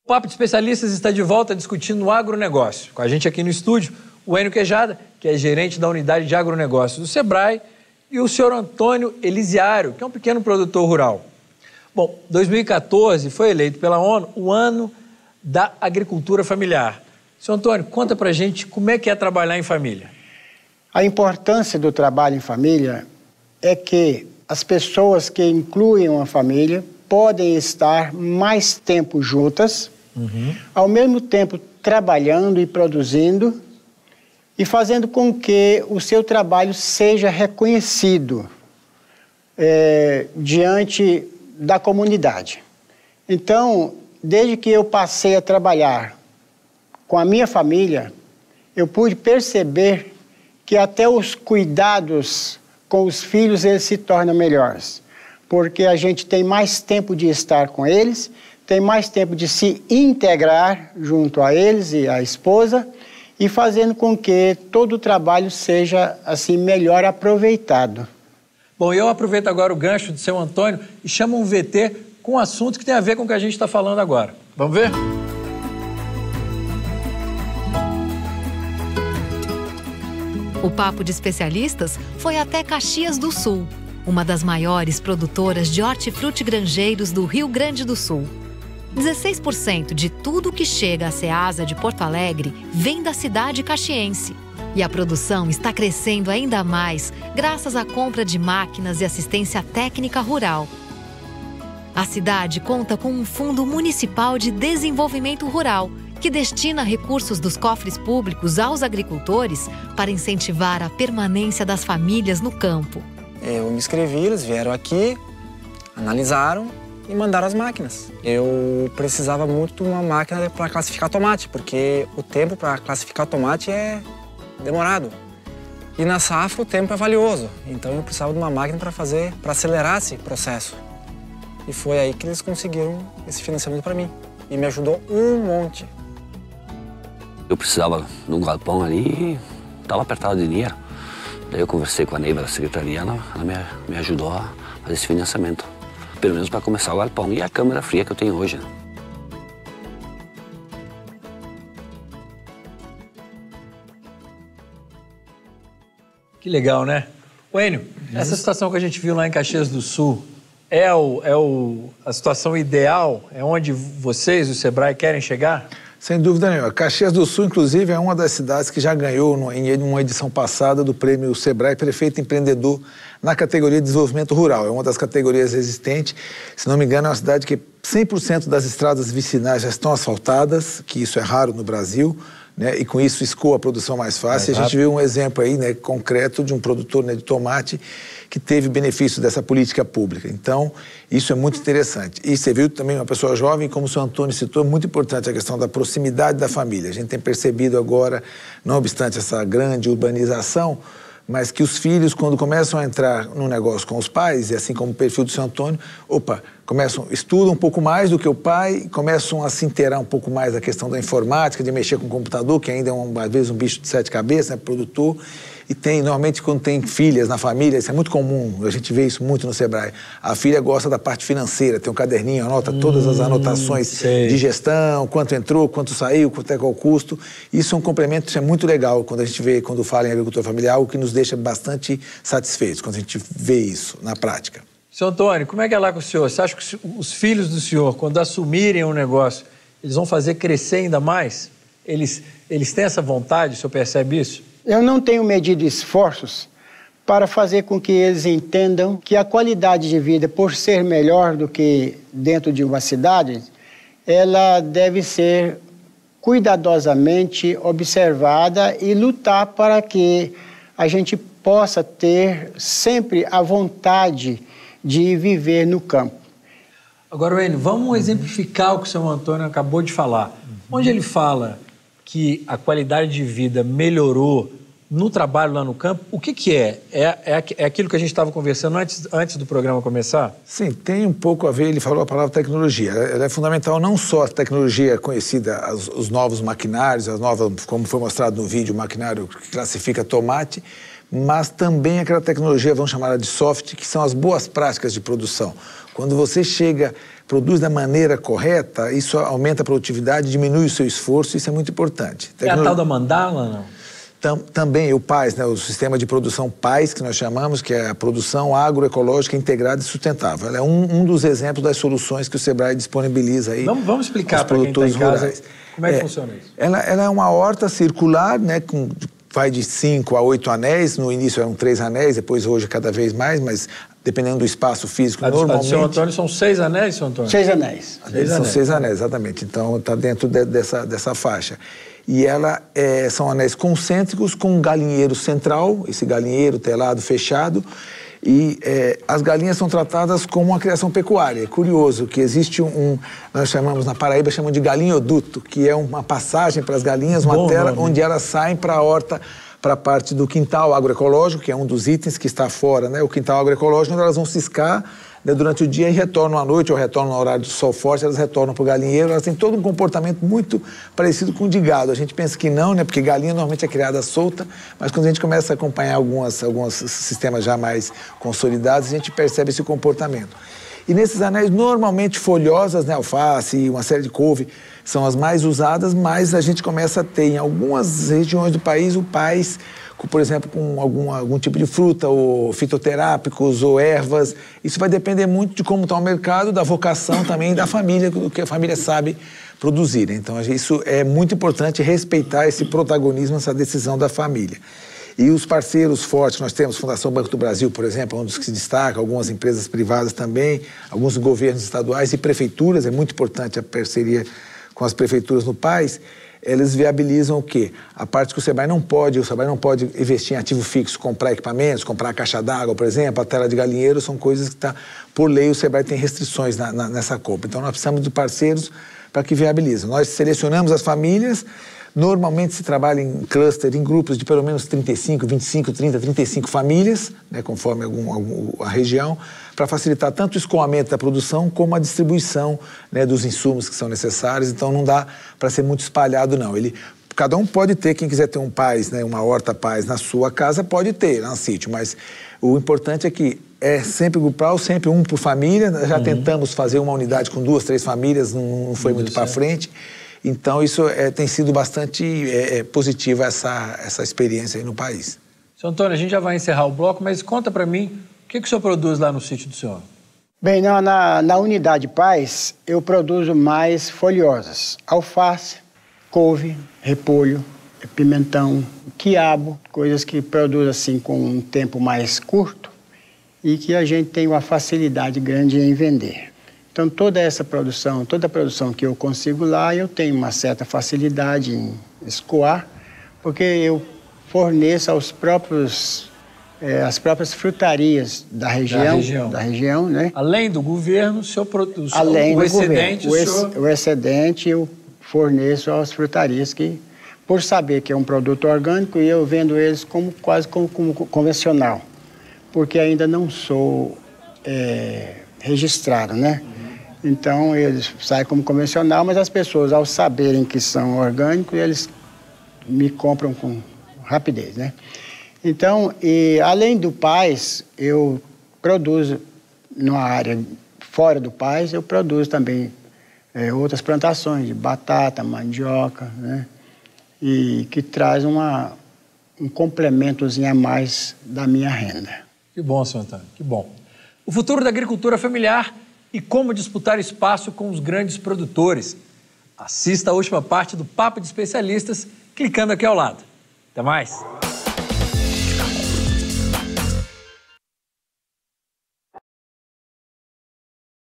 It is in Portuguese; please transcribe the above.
O Papo de Especialistas está de volta discutindo o agronegócio. Com a gente aqui no estúdio, o Enio Quejada, que é gerente da unidade de agronegócio do Sebrae, e o senhor Antônio Elisiário, que é um pequeno produtor rural. Bom, 2014 foi eleito pela ONU o ano da agricultura familiar. Senhor Antônio, conta pra gente como é que é trabalhar em família. A importância do trabalho em família é que as pessoas que incluem uma família podem estar mais tempo juntas, ao mesmo tempo trabalhando e produzindo e fazendo com que o seu trabalho seja reconhecido diante da comunidade. Então, desde que eu passei a trabalhar com a minha família, eu pude perceber que até os cuidados com os filhos eles se tornam melhores, porque a gente tem mais tempo de estar com eles, tem mais tempo de se integrar junto a eles e à esposa e fazendo com que todo o trabalho seja assim melhor aproveitado. Bom, eu aproveito agora o gancho do seu Antônio e chamo um VT com um assunto que tem a ver com o que a gente está falando agora. Vamos ver? O Papo de Especialistas foi até Caxias do Sul, uma das maiores produtoras de hortifruti grangeiros do Rio Grande do Sul. 16% de tudo que chega à Ceasa de Porto Alegre vem da cidade caxiense. E a produção está crescendo ainda mais graças à compra de máquinas e assistência técnica rural. A cidade conta com um Fundo Municipal de Desenvolvimento Rural, que destina recursos dos cofres públicos aos agricultores para incentivar a permanência das famílias no campo. Eu me inscrevi, eles vieram aqui, analisaram e mandaram as máquinas. Eu precisava muito de uma máquina para classificar tomate, porque o tempo para classificar tomate é demorado. E na safra o tempo é valioso, então eu precisava de uma máquina para acelerar esse processo. E foi aí que eles conseguiram esse financiamento para mim. E me ajudou um monte. Eu precisava de um galpão ali e estava apertado de dinheiro. Daí eu conversei com a Neiva da secretaria, ela me ajudou a fazer esse financiamento. Pelo menos para começar o galpão e a câmara fria que eu tenho hoje. Que legal, né? O Enio, essa situação que a gente viu lá em Caxias do Sul é a situação ideal? É onde vocês, o Sebrae, querem chegar? Sem dúvida nenhuma. Caxias do Sul, inclusive, é uma das cidades que já ganhou, em uma edição passada, do prêmio Sebrae Prefeito Empreendedor na categoria de desenvolvimento rural. É uma das categorias existentes. Se não me engano, é uma cidade que 100% das estradas vicinais já estão asfaltadas, que isso é raro no Brasil, né? E com isso escoa a produção mais fácil. A gente viu um exemplo aí, né, concreto de um produtor, né, de tomate que teve benefício dessa política pública. Então, isso é muito interessante. E você viu também uma pessoa jovem, como o senhor Antônio citou, muito importante a questão da proximidade da família. A gente tem percebido agora, não obstante essa grande urbanização, mas que os filhos, quando começam a entrar no negócio com os pais, e assim como o perfil do seu Antônio, estudam um pouco mais do que o pai, começam a se inteirar um pouco mais da questão da informática, de mexer com o computador, que ainda é às vezes um bicho de 7 cabeças, né, produtor. E normalmente quando tem filhas na família, isso é muito comum, a gente vê isso muito no Sebrae. A filha gosta da parte financeira, tem um caderninho, anota todas as anotações de gestão, quanto entrou, quanto saiu, quanto é que é o custo. Isso é um complemento, isso é muito legal quando a gente vê, quando fala em agricultura familiar, algo que nos deixa bastante satisfeitos, quando a gente vê isso na prática. Seu Antônio, como é que é lá com o senhor? Você acha que os filhos do senhor, quando assumirem um negócio, eles vão fazer crescer ainda mais? Eles têm essa vontade, o senhor percebe isso? Eu não tenho medido esforços para fazer com que eles entendam que a qualidade de vida, por ser melhor do que dentro de uma cidade, ela deve ser cuidadosamente observada e lutar para que a gente possa ter sempre a vontade de viver no campo. Agora, Enio, vamos exemplificar o que o senhor Antônio acabou de falar. Onde ele fala que a qualidade de vida melhorou no trabalho lá no campo, o que é? É aquilo que a gente estava conversando antes do programa começar? Sim, tem um pouco a ver, ele falou a palavra tecnologia. Ela é fundamental não só a tecnologia conhecida, os novos maquinários, as novas, como foi mostrado no vídeo, o maquinário que classifica tomate, mas também aquela tecnologia, vamos chamar de soft, que são as boas práticas de produção. Quando você chega produz da maneira correta, isso aumenta a produtividade, diminui o seu esforço, isso é muito importante. É a tal da mandala, não? Também o PAS, né, o sistema de produção PAS, que nós chamamos, que é a produção agroecológica integrada e sustentável. Ela é um dos exemplos das soluções que o Sebrae disponibiliza aí. Vamos explicar para quem está em casa como é que funciona isso. Ela é uma horta circular, né, vai de 5 a 8 anéis. No início eram 3 anéis, depois hoje cada vez mais, mas dependendo do espaço físico, normalmente... Seu Antônio, são 6 anéis, seu Antônio? 6 anéis. São 6 anéis, exatamente. Então está dentro dessa faixa. E são anéis concêntricos com um galinheiro central, esse galinheiro telado fechado, e as galinhas são tratadas como uma criação pecuária. É curioso que existe nós chamamos, na Paraíba, chamamos de galinhoduto, que é uma passagem para as galinhas, uma tela onde elas saem para a horta, para a parte do quintal agroecológico, que é um dos itens que está fora, né? O quintal agroecológico, onde elas vão ciscar, né, durante o dia e retornam à noite, ou retornam no horário do sol forte, elas retornam para o galinheiro, elas têm todo um comportamento muito parecido com o de gado. A gente pensa que não, né, porque galinha normalmente é criada solta, mas quando a gente começa a acompanhar alguns sistemas já mais consolidados, a gente percebe esse comportamento. E nesses anéis, normalmente folhosas, né, alface e uma série de couve, são as mais usadas, mas a gente começa a ter em algumas regiões do país o PAS, por exemplo, com algum tipo de fruta, ou fitoterápicos, ou ervas. Isso vai depender muito de como está o mercado, da vocação também da família, do que a família sabe produzir. Então, isso é muito importante, respeitar esse protagonismo, essa decisão da família. E os parceiros fortes, nós temos Fundação Banco do Brasil, por exemplo, um dos que se destaca, algumas empresas privadas também, alguns governos estaduais e prefeituras, é muito importante a parceria com as prefeituras no PAS. Eles viabilizam o quê? A parte que o Sebrae não pode investir em ativo fixo, comprar equipamentos, comprar a caixa d'água, por exemplo, a tela de galinheiro, são coisas que, por lei, o Sebrae tem restrições nessa compra. Então, nós precisamos de parceiros para que viabilizem. Nós selecionamos as famílias, normalmente se trabalha em cluster, em grupos de pelo menos 35, 25, 30, 35 famílias, né, conforme a região, para facilitar tanto o escoamento da produção como a distribuição, né, dos insumos que são necessários. Então não dá para ser muito espalhado, não. Cada um pode ter, quem quiser ter um PAS, né, uma horta PAS na sua casa, pode ter lá no sítio, mas o importante é que é sempre grupal, sempre um por família. Já tentamos fazer uma unidade com 2, 3 famílias, não foi muito para frente. Então, isso tem sido bastante positiva essa experiência aí no país. Seu Antônio, a gente já vai encerrar o bloco, mas conta para mim, o que o senhor produz lá no sítio do senhor? Bem, na unidade PAS, eu produzo mais folhosas. Alface, couve, repolho, pimentão, quiabo, coisas que produzo assim com um tempo mais curto e que a gente tem uma facilidade grande em vender. Então, toda a produção que eu consigo lá, eu tenho uma certa facilidade em escoar, porque eu forneço as próprias frutarias da região, né? Além do governo, o senhor produz o excedente? O excedente eu forneço às frutarias que, por saber que é um produto orgânico, e eu vendo eles quase como convencional, porque ainda não sou registrado, né? Então, eles saem como convencional, mas as pessoas, ao saberem que são orgânicos, eles me compram com rapidez, né? Então, além do PAS, eu produzo, numa área fora do PAS, eu produzo também outras plantações de batata, mandioca, né? E que traz um complementozinho a mais da minha renda. Que bom, senhor Antônio, que bom. O futuro da agricultura familiar e como disputar espaço com os grandes produtores. Assista a última parte do Papo de Especialistas clicando aqui ao lado. Até mais!